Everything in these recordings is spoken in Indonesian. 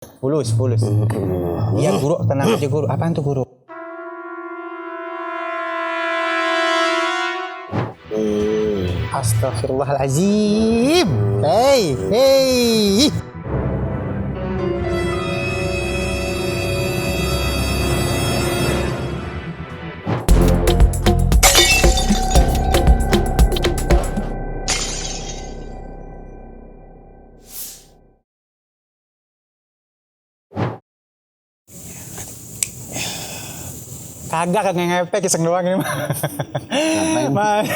Fulus. Iya guru, tenang aja guru. Apaan tuh guru? Astagfirullahaladzim. Hey. Kagak ngepek iseng doang ini mah. Ngapain?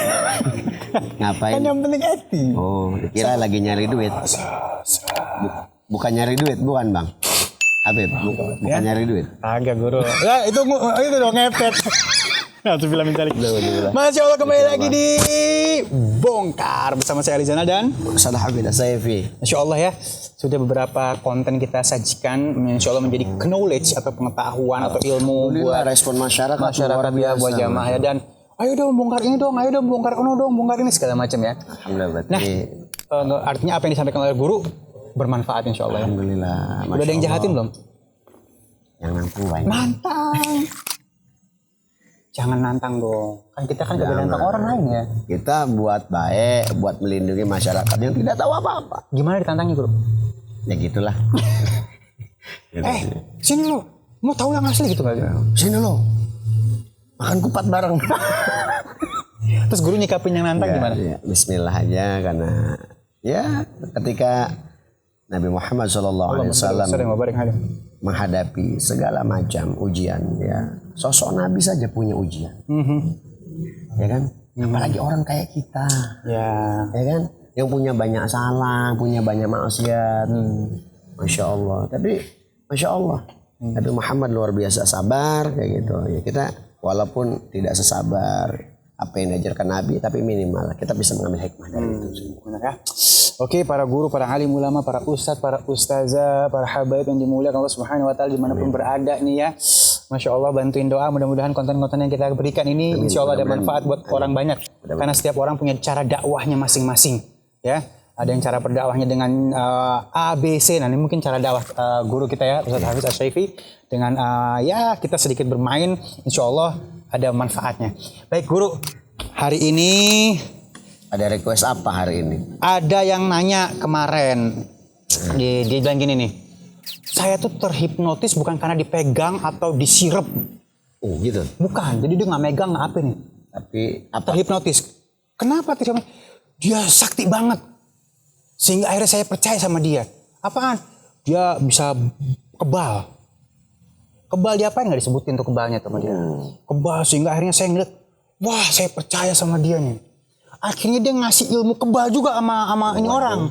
Ngapain? Kan yang penting acting. Oh, kira lagi nyari duit. Bukan nyari duit, bukan Bang. Habib, bukan nyari duit. Kagak guru. Ya itu dong ngepet. Nah, tuh bilang mencari. Masya Allah kembali lagi di Bongkar bersama saya Alizana dan Ustaz Habib Asaifi. Masya Allah ya, sudah beberapa konten kita sajikan, Insya Allah menjadi knowledge atau pengetahuan atau ilmu buat respon masyarakat ya, buat jamaah ya, dan ayo dong bongkar ini dong, ayo dong bongkar ono dong, bongkar ini segala macam ya. Alhamdulillah. Nah, artinya apa yang disampaikan oleh guru bermanfaat Insya Allah ya. Alhamdulillah. Udah ada yang jahatin belum? Yang nantang banyak. Nantang. Jangan nantang dong. Kan kita kan juga nantang orang lain ya. Kita buat baik, buat melindungi masyarakat yang tidak tahu apa-apa. Gimana ditantangnya guru? Ya gitulah. Sini lo, mau tahu yang asli gitu nggak? Sini lo, makan kupat bareng. Terus guru nyikapin yang nantang gimana? Ya, Bismillah aja, karena ya ketika Nabi Muhammad SAW menghadapi segala macam ujian, ya sosok Nabi saja punya ujian, ya kan? Apalagi orang kayak kita, ya kan? Yang punya banyak salah, punya banyak maksiat, Masya Allah. Tapi Masya Allah, Nabi Muhammad luar biasa sabar kayak gitu. Ya kita walaupun tidak sesabar apa yang diajarkan Nabi, tapi minimal kita bisa mengambil hikmah dari itu semua. Ya. Oke, para guru, para alim ulama, para ustadz, para ustazah, para habaib yang dimuliakan Allah Subhanahu wa taala dimanapun berada nih ya. Masya Allah, bantuin doa, mudah-mudahan konten-konten yang kita berikan ini insya Allah ada manfaat buat orang banyak. Karena setiap orang punya cara dakwahnya masing-masing. Ya, ada yang cara berdakwahnya dengan A, B, C. Nah, ini mungkin cara dakwah guru kita ya, Ustaz Hafiz Asy-Syafi'i dengan ya kita sedikit bermain, insya Allah ada manfaatnya. Baik guru, hari ini ada request apa hari ini? ada yang nanya kemarin, dia bilang gini nih, saya tuh terhipnotis bukan karena dipegang atau disirep. Oh gitu? Bukan, jadi dia nggak megang nggak apa nih. Tapi apa? Terhipnotis. Kenapa terhipnotis? Dia sakti banget. Sehingga akhirnya saya percaya sama dia. Apaan? Dia bisa kebal. Kebal diapain nggak disebutin tuh kebalnya sama dia. Kebal sehingga akhirnya saya ngeliat, wah saya percaya sama dia nih. Akhirnya dia ngasih ilmu kebal juga sama ini orang.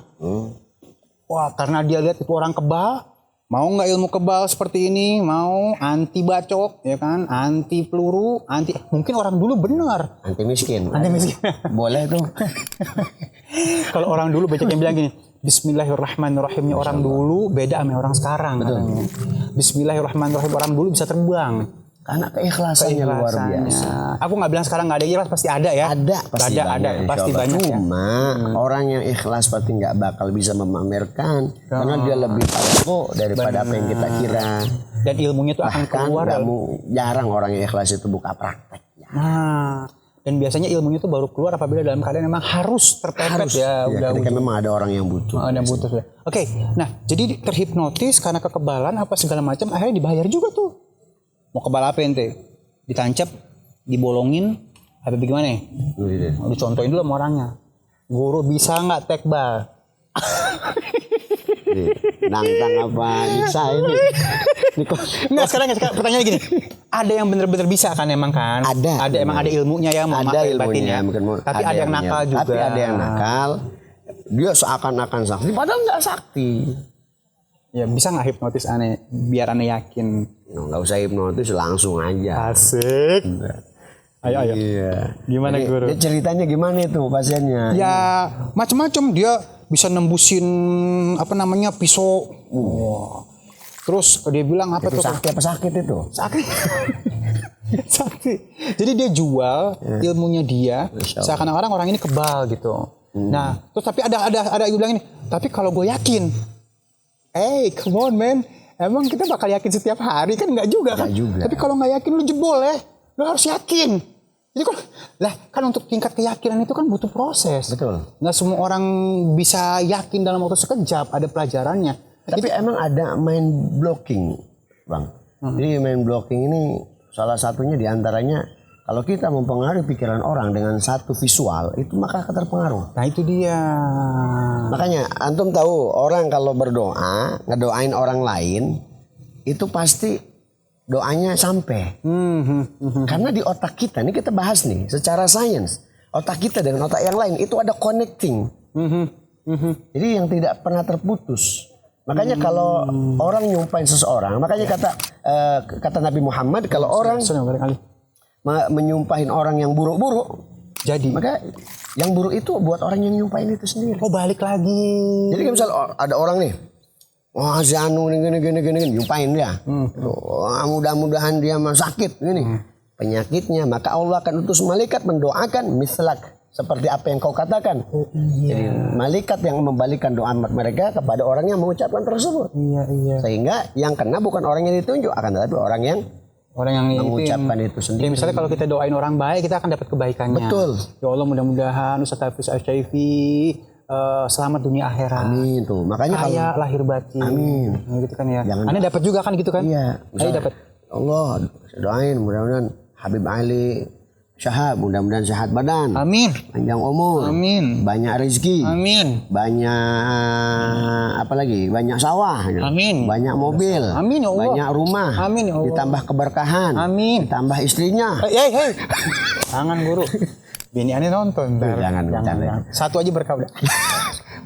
Wah karena dia lihat itu orang kebal, mau nggak ilmu kebal seperti ini, mau anti bacok, ya kan, anti peluru, anti mungkin orang dulu benar. Anti miskin. Anti miskin. Boleh tuh. Kalau orang dulu banyak yang bilang gini, Bismillahirrahmanirrahimnya orang dulu beda sama orang sekarang. Katanya. Bismillahirrahmanirrahim orang dulu bisa terbang. Karena keikhlasannya luar biasa. Aku nggak bilang sekarang nggak ada ikhlas, pasti ada ya. Ada, pasti ada, pasti banyak. Cuma orang yang ikhlas pasti nggak bakal bisa memamerkan, karena dia lebih tahu daripada apa yang kita kira. Dan ilmunya tuh akan keluar. Jarang orang yang ikhlas itu buka praktek. Nah, dan biasanya ilmunya tuh baru keluar apabila dalam keadaan memang harus terpepet ya. Udah memang ada orang yang butuh. Ada yang butuh. Oke, nah jadi terhipnotis karena kekebalan apa segala macam, akhirnya dibayar juga tuh. Mau kebal apa ente? Ditancap, dibolongin, apa bagaimana ya? Dicontohin dulu sama orangnya. Guru bisa nggak tekbal? Nantang apa bisa ini? Nggak sekarang pertanyaannya gini. Ada yang bener-bener bisa kan emang kan? Ada emang ada ilmunya ya, ada ilmunya. Tapi ada yang nakal juga. Tapi ada yang nakal. Dia seakan-akan sakti, padahal nggak sakti. Ya bisa nggak hipnotis aneh biar aneh yakin? Nggak usah hipnotis, langsung aja. Asik. Ayo. Iya. Gimana guru? Ceritanya gimana itu pasiennya? Ya macam-macam, dia bisa nembusin apa namanya pisau. Terus dia bilang apa itu tuh? Sakit itu? Sakit. Sakit. Jadi dia jual ilmunya dia, seakan-akan orang ini kebal gitu. Nah, terus tapi ada yang bilang ini. Tapi kalau gue yakin, hey, come on man, Emang kita bakal yakin setiap hari kan? Nggak juga kan? Nggak juga. Tapi kalau nggak yakin lu jebol ya. Lu harus yakin. Jadi kan untuk tingkat keyakinan itu kan butuh proses. Betul. Nggak semua orang bisa yakin dalam waktu sekejap. Ada pelajarannya. Tapi emang ada mind blocking, Bang. Jadi mind blocking ini salah satunya diantaranya kalau kita mempengaruhi pikiran orang dengan satu visual, itu maka akan terpengaruh. Nah itu dia. Makanya antum tahu orang kalau berdoa, ngedoain orang lain, itu pasti doanya sampai. Karena di otak kita, ini kita bahas nih secara sains, otak kita dengan otak yang lain itu ada connecting. Jadi yang tidak pernah terputus. Makanya kalau orang nyumpain seseorang, makanya kata Nabi Muhammad kalau orang menyumpahin orang yang buruk-buruk, jadi maka yang buruk itu buat orang yang nyumpahin itu sendiri. Oh balik lagi. Jadi misal ada orang nih, wah si Anu gini, nyumpahin dia. Wah, mudah-mudahan dia sakit gini. Penyakitnya, maka Allah akan utus malaikat mendoakan mislak seperti apa yang kau katakan. Jadi malaikat yang membalikan doa mereka kepada orang yang mengucapkan tersebut. Sehingga yang kena bukan orang yang ditunjuk, akan tetapi orang yang mengucapkan itu sendiri. Misalnya kalau kita doain orang baik, kita akan dapat kebaikannya. Betul. Ya Allah, mudah-mudahan Ustaz Hafiz Asyaifi selamat dunia akhirat. Amin tuh. Makanya kaya lahir batin. Amin. Nah, gitu kan ya. Anda dapat juga kan gitu kan? Iya. Saya dapat. Allah doain mudah-mudahan Habib Ali Syahab mudah-mudahan sehat badan. Amin. Panjang umur. Amin. Banyak rezeki. Amin. Banyak apa lagi? Banyak sawah. Amin. Banyak mobil. Amin ya Allah. Banyak rumah. Amin ya Allah. Ditambah keberkahan. Amin. Ditambah istrinya. Hei. Jangan guru. Bini aneh nonton. Jangan. Satu aja berkah udah.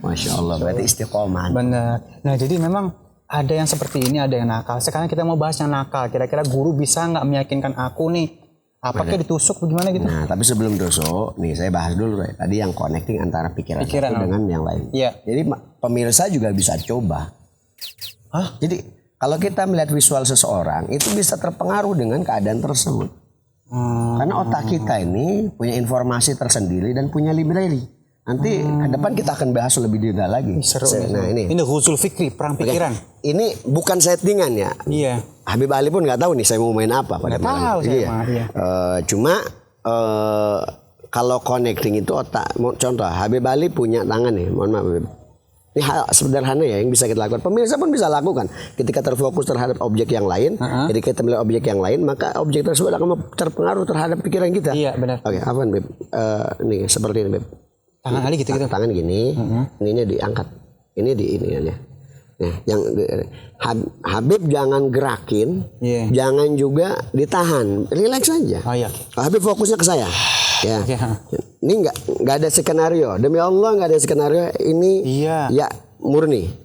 Masya Allah. Berarti istiqomah. Benar. Nah jadi memang ada yang seperti ini, ada yang nakal. Sekarang kita mau bahas yang nakal. Kira-kira guru bisa nggak meyakinkan aku nih? Apakah ditusuk bagaimana gitu? Nah, tapi sebelum tusuk, nih saya bahas dulu ya. Tadi yang connecting antara pikiran satu dengan yang lain. Iya. Jadi pemirsa juga bisa coba. Jadi kalau kita melihat visual seseorang, itu bisa terpengaruh dengan keadaan tersebut. Karena otak kita ini punya informasi tersendiri dan punya library. Nanti ke depan kita akan bahas lebih detail lagi. Seru. Nah ini Ghuzul Fikri, perang pikiran. Ini bukan settingan ya. Iya. Habib Ali pun nggak tahu nih saya mau main apa pada malam. Tahu iya. Iya. Cuma kalau connecting itu otak. Contoh Habib Ali punya tangan nih. Mohon maaf Habib. Ini hal sederhana ya yang bisa kita lakukan. Pemirsa pun bisa lakukan. Ketika terfokus terhadap objek yang lain, jadi kita melihat objek yang lain, maka objek tersebut akan terpengaruh terhadap pikiran kita. Iya benar. Oke, apa nih Beb? Nih seperti ini Beb. Tangan Ali gitu. Tangan gini, ininya diangkat. Ini di ini ya. Nah, yang Habib jangan gerakin, jangan juga ditahan, relax saja. Oh iya. Habib fokusnya ke saya. Ya. Ini nggak ada skenario. Demi Allah nggak ada skenario. Ini ya murni.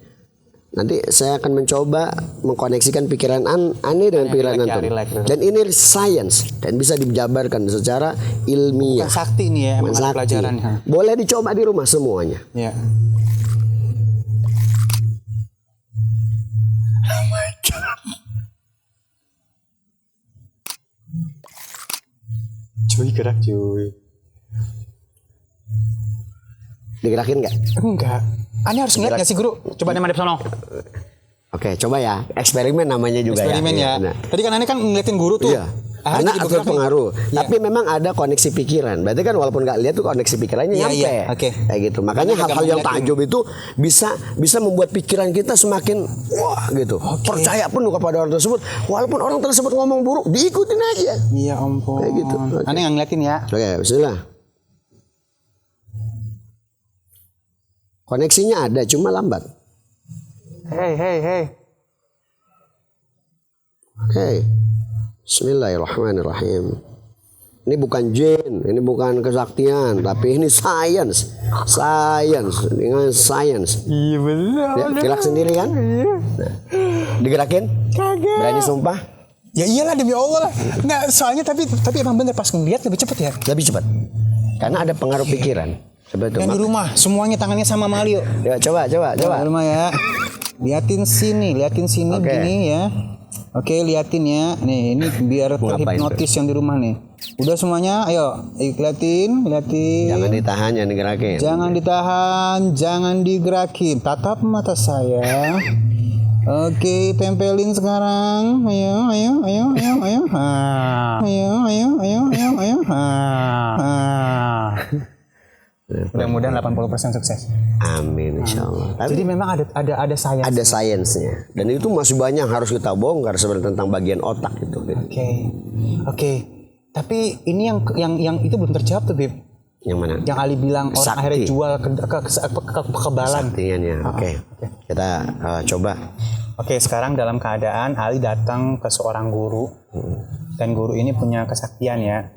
Nanti saya akan mencoba mengkoneksikan pikiran Ani dengan pikiran antum. Dan ini sains dan bisa dijabarkan secara ilmiah. Bukan sakti nih ya, emang ada pelajarannya. Boleh dicoba di rumah semuanya. Iya. Cuy gerak cuy. Digerakin nggak? Enggak. Anda harus ngeliat nggak sih guru? Coba nama sono. Oke, coba ya. Eksperimen namanya juga eksperimen ya. Nah. Tadi kan Anda kan ngeliatin guru tuh. Iya. Karena atur pengaruh. Ya. Tapi memang ada koneksi pikiran. Berarti kan walaupun nggak lihat tuh koneksi pikirannya nyampe. Iya. Oke. Kayak gitu. Makanya hal-hal yang takjub itu bisa membuat pikiran kita semakin wah gitu. Percaya penuh kepada orang tersebut. Walaupun orang tersebut ngomong buruk, diikutin aja. Iya ampun. Kayak gitu. Anda nggak ngeliatin ya. Oke, bismillah. Koneksinya ada, cuma lambat. Hei. Oke. Bismillahirrahmanirrahim. Ini bukan jin, ini bukan kesaktian, tapi ini sains. Dengan sains. Iya benar. Ya, gerak sendiri kan? Nah, digerakin? Kagak. Berani sumpah? Ya iyalah demi Allah lah. Nggak, soalnya tapi emang bener pas ngeliat lebih cepet ya. Lebih cepat. Karena ada pengaruh pikiran. Yang di rumah semuanya tangannya sama Malio. Ya coba. Di rumah ya. Liatin sini begini ya. Oke, liatin ya. Nih, ini biar terhipnotis yang di rumah nih. Udah semuanya, ayo liatin. Jangan ditahan, jangan digerakin. Jangan ditahan, jangan digerakin. Tatap mata saya. Oke, tempelin sekarang. Ayo. Mudah-mudahan 80% sukses. Amin, insya Allah. Jadi memang ada sainsnya. Ada sainsnya. Dan itu masih banyak harus kita bongkar sebenarnya tentang bagian otak itu. Oke. Tapi ini yang itu belum terjawab tuh, Bib. Yang mana? Yang Ali bilang orang Sakti. akhirnya jual kekebalan. Saktiannya. Oke. Kita coba. Oke, sekarang dalam keadaan Ali datang ke seorang guru. Dan guru ini punya kesaktian ya.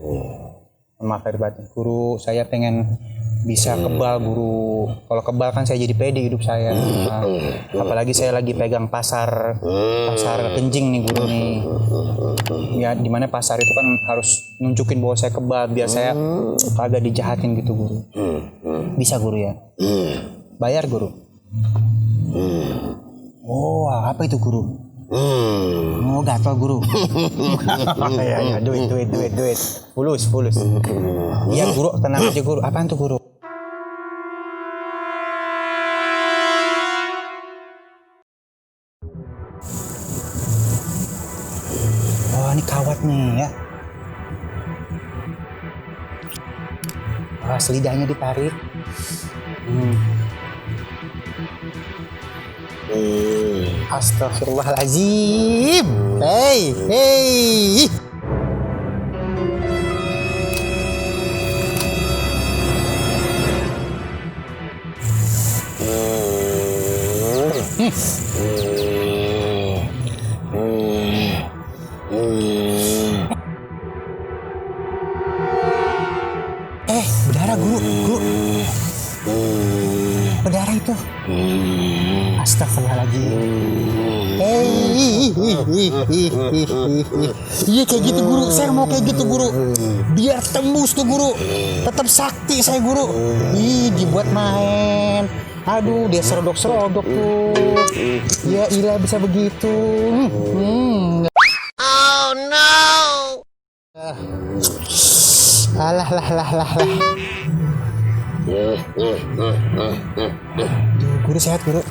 Maaf lahir batin. Guru, saya pengen bisa kebal, guru. Kalau kebal kan saya jadi pede hidup saya. Apalagi saya lagi pegang pasar kencing nih guru nih. Ya dimana pasar itu kan harus nunjukin bahwa saya kebal biar saya kagak dijahatin gitu guru. Bisa guru ya? Bayar guru? Oh apa itu guru? Oh gatal guru. Ya duit. Fulus. Iya guru, tenang aja guru. Apaan tuh guru? Oh ini kawat nih ya. Lidahnya ditarik. Astagfirullahaladzim. Hey. Berdarah guru. Berdarah itu. Astagfirullahaladzim. Iya kayak gitu guru. Saya mau kayak gitu guru. Biar tembus tuh guru. Tetap sakti saya guru. Dibuat main. Aduh dia serodok tuh. Ya ilah bisa begitu. Oh no. Alah. Guru sehat guru.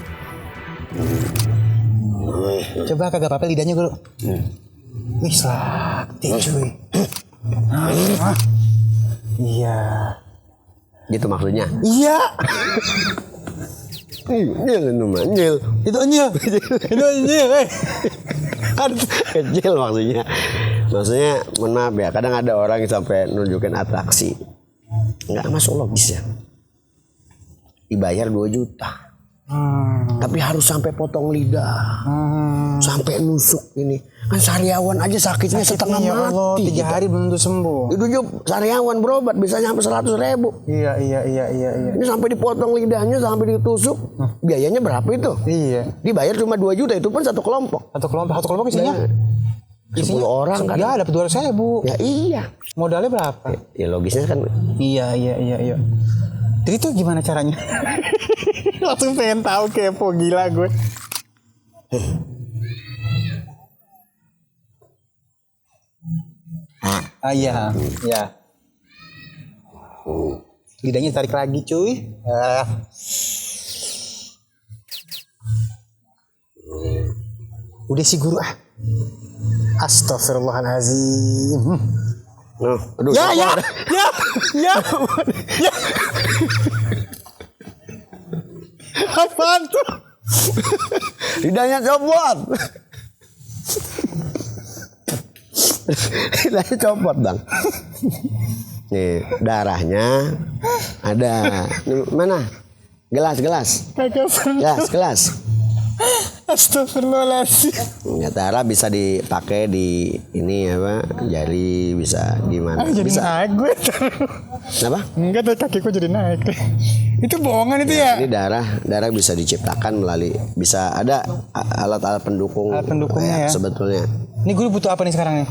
Coba kagak apa-apa lidahnya guru. Wih sakti cuy. Iya. Gitu maksudnya? Iya. Nyil. Itu nyil. Kan kecil maksudnya. Maksudnya mohon maaf ya, kadang ada orang yang sampai nunjukin atraksi. Nggak masuk logis ya. Dibayar 2 juta. Tapi harus sampai potong lidah. Sampai nusuk ini. Kan sariawan aja sakitnya setengah ya mati. Allah, 3 hari belum tentu sembuh. Itu juga sariawan berobat bisa sampai 100.000. Iya. Ini sampai dipotong lidahnya, sampai ditusuk. Biayanya berapa itu? Iya. Dibayar cuma 2 juta, itu pun satu kelompok. Satu kelompok isinya? 10 orang kan? Ya dapat 200.000. Ya iya. Modalnya berapa? Ya logisnya kan. Iya. Jadi itu gimana caranya? Langsung pengen tahu, kepo gila gue. Iya. Lidahnya tarik lagi cuy. Udah sih guru Astagfirullahaladzim. Aduh, Ya. Apaan tuh? lidahnya copot. Lidahnya copot bang. Nih darahnya ada. Nih, mana? Gelas. Gelas. Astagfirullahaladzim. Ya, darah bisa dipakai di ini apa? Jari bisa gimana? Jadi Bisa. naik gue. Apa? Enggak tuh kakiku jadi naik. Itu bohongan itu ya? Ini darah bisa diciptakan melalui, bisa ada alat-alat pendukung. Alat pendukungnya ya. Sebetulnya. Ini guru butuh apa nih sekarang nih?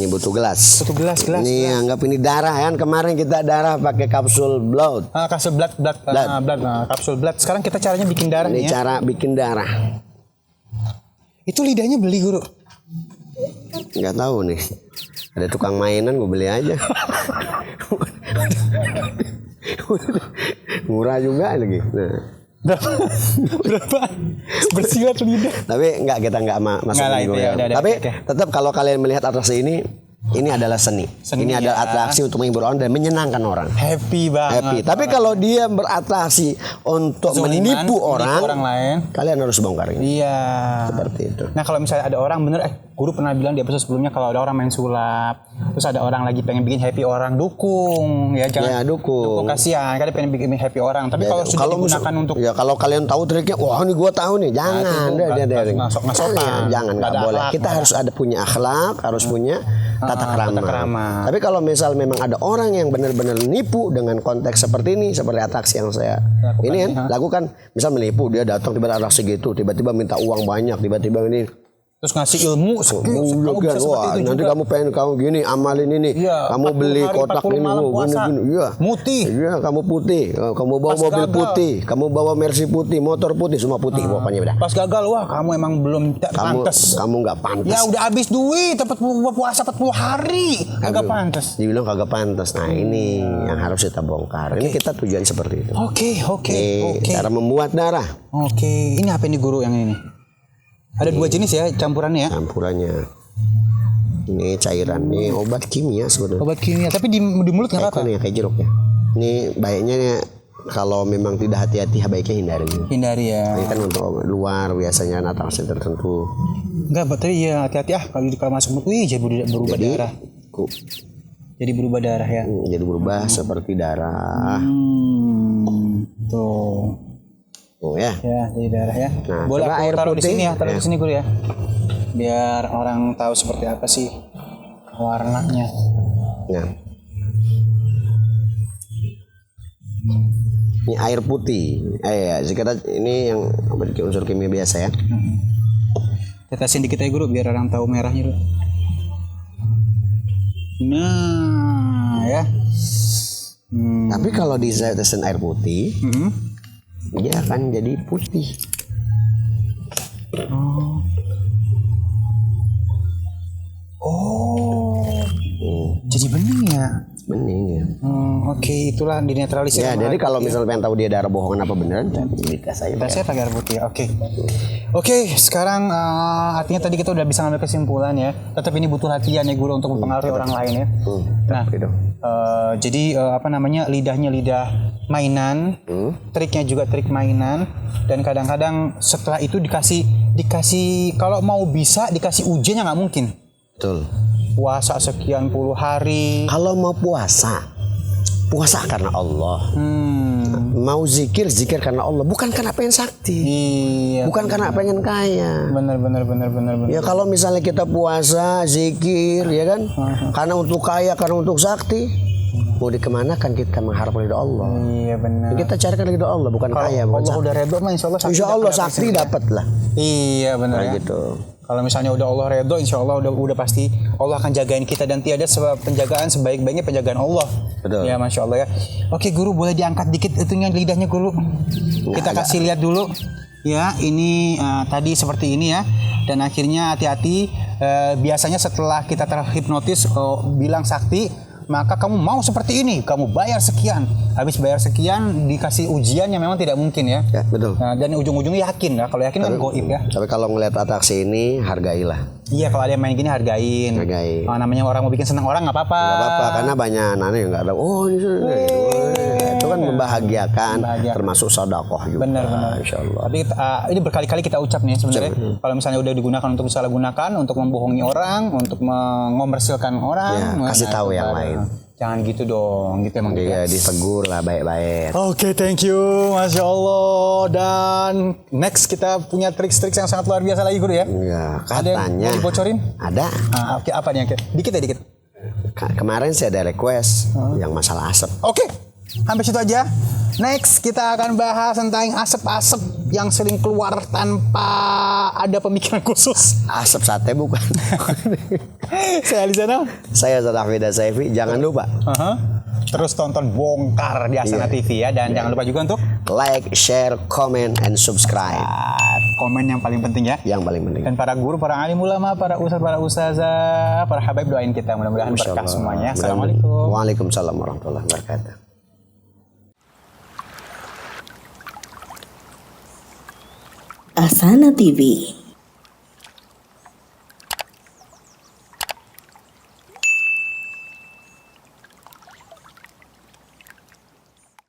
Ini butuh gelas. Butuh gelas. Ini anggap ini darah kan, kemarin kita darah pakai kapsul blood. Kapsul blood. Kapsul blood. Sekarang kita caranya bikin darah Ini nih ya. cara bikin darah. Itu lidahnya beli guru. Nggak tahu nih. Ada tukang mainan, gue beli aja. Murah juga lagi. Nah. Berapa? Bersilat lidah. Tapi kita enggak masuk Nggak lah, minggu itu ya. ya, udah, Tapi oke. tetap kalau kalian melihat atraksi ini adalah seni. Seni, Ini adalah ya. atraksi untuk menghibur orang dan menyenangkan orang. Happy banget. Happy. Tapi kalau dia beratraksi untuk Kezoliman, menipu orang lain. kalian harus bongkar ini. Iya. Seperti itu. Nah kalau misalnya ada orang bener, guru pernah bilang di episode sebelumnya kalau ada orang main sulap, terus ada orang lagi pengen bikin happy orang, dukung ya, jangan Ya, dukung. kasihan, kan dia pengen bikin happy orang. Tapi kalau sudah digunakan untuk ya kalau kalian tahu triknya, wah ini gua tahu nih, jangan. nggak sopan. Jangan, nggak Nggak ada boleh. akhlak, Kita harus ada punya akhlak, harus punya tata krama. Tapi kalau misal memang ada orang yang benar-benar nipu dengan konteks seperti ini, seperti atraksi yang saya lakukan, misal menipu, dia datang tiba-tiba atraksi gitu, tiba-tiba minta uang banyak, tiba-tiba ini terus ngasih ilmu, kamu bisa seperti itu nanti juga. kamu pengen kamu gini amalin ini, Iya, kamu 40 beli hari, kotak 40 ini, malam puasa. gini, iya. Mutih. Iya, kamu putih, kamu bawa Pas mobil gagal. putih, kamu bawa Mercy putih, motor putih, semua putih pokoknya udah. Pas gagal, wah kamu emang belum pantas. Kamu nggak pantas. Ya udah habis duit, dapat puasa 40 hari, kagak pantas. Dibilang kagak pantas. Nah ini yang harus kita bongkar. Ini kita tujuan seperti itu. Oke. Cara membuat darah. Oke, ini apa ini guru yang ini? Ada dua jenis ya campurannya ya? Campurannya. Ini cairan, ini obat kimia sebenarnya. Obat kimia, tapi di mulut nggak Kayak apa-apa. nih, kayak jeruk ya. Ini baiknya ya, kalau memang tidak hati-hati baiknya hindari. Hindari ya. Ini kan untuk luar biasanya atraksi tertentu. Enggak, tapi ya hati-hati kalau masuk mulut, wih jadi berubah darah. Jadi berubah darah ya. Jadi berubah seperti darah. Tuh. Oh ya. Ya, jadi darah ya. Nah, boleh coba aku air taruh di putih. sini ya, taruh Ya. di sini guru ya. Biar orang tahu seperti apa sih warnanya. Nah. Ini air putih. Kita ini yang unsur kimia biasa ya. Tetesin dikit aja guru biar orang tahu merahnya dulu. Nah, ya. Tapi kalau ditetesin air putih, dia akan jadi putih. Jadi bening ya. Bening ya. Oke, itulah dinetralisir. Ya, sama jadi air kalau putih. misal pengen tahu dia darah bohongan apa beneran, dites aja. Saya pakai air putih. Oke, sekarang artinya tadi kita udah bisa ngambil kesimpulan ya. Tetap ini butuh latihan ya guru untuk mempengaruhi orang lain ya. Nah, jadi apa namanya, lidahnya lidah mainan, triknya juga trik mainan, dan kadang-kadang setelah itu dikasih kalau mau bisa dikasih ujian yang nggak mungkin. Betul. Puasa sekian puluh hari. Kalau mau puasa karena Allah. Mau zikir karena Allah, bukan karena pengen sakti. Iya. Bukan karena pengen kaya. Bener. Ya kalau misalnya kita puasa, zikir, ya kan, karena untuk kaya, karena untuk sakti, mau dikemanakan kita mengharap ridho Allah. Iya benar. Kita carikan ridho Allah, bukan kaya, bukan Allah sakti. udah redho mah Insya Allah sakti dapat lah. Iya benar ya. Gitu. Kalau misalnya udah Allah redho, insya Allah udah pasti Allah akan jagain kita, dan tiada sebab penjagaan sebaik-baiknya penjagaan Allah. Betul. Ya masya Allah ya. Oke guru, boleh diangkat dikit itunya lidahnya guru. Kita kasih lihat dulu. Ya ini tadi seperti ini ya. Dan akhirnya hati-hati. Biasanya setelah kita terhipnotis bilang sakti, maka kamu mau seperti ini, kamu bayar sekian. Habis bayar sekian dikasih ujian yang memang tidak mungkin ya. Ya betul. Nah, dan ujung-ujungnya yakin ya. Kalau yakin kan goib ya. Tapi kalau ngelihat atraksi ini, hargailah. Iya, kalau ada yang main gini hargain. Hargain. Namanya orang mau bikin senang orang nggak apa-apa. Gak apa-apa, karena banyak anak yang nggak ada. Oh ini itu kan membahagiakan, termasuk sedekah juga. Benar. Insya Allah. Tapi ini berkali-kali kita ucap nih sebenarnya. Kalau misalnya udah digunakan untuk disalahgunakan, untuk membohongi orang, untuk mengomersilkan orang, Ya, kasih tahu yang lain. Jangan gitu dong, gitu emang Dia ditegur lah baik-baik. Oke, thank you, masya Allah. Dan next kita punya trik-trik yang sangat luar biasa lagi guru ya. Ya, Ada yang katanya. mau dibocorin? Ada. Oke, apa nih? Dikit ya, dikit. Kemarin sih ada request yang masalah asap. Oke, sampai situ aja. Next kita akan bahas tentang asap-asap yang sering keluar tanpa ada pemikiran khusus. Asap sate bukan. Saya di sana. Saya Zahfida Saifi. Jangan lupa Terus tonton Bongkar di Asana TV ya, dan jangan lupa juga untuk like, share, comment, and subscribe. komen yang paling penting ya. Yang paling penting. Dan para guru, para alim ulama, para ustazah, para habaib, doain kita mudah-mudahan berkah semuanya. Assalamualaikum. Waalaikumsalam warahmatullahi wabarakatuh. Hosana TV.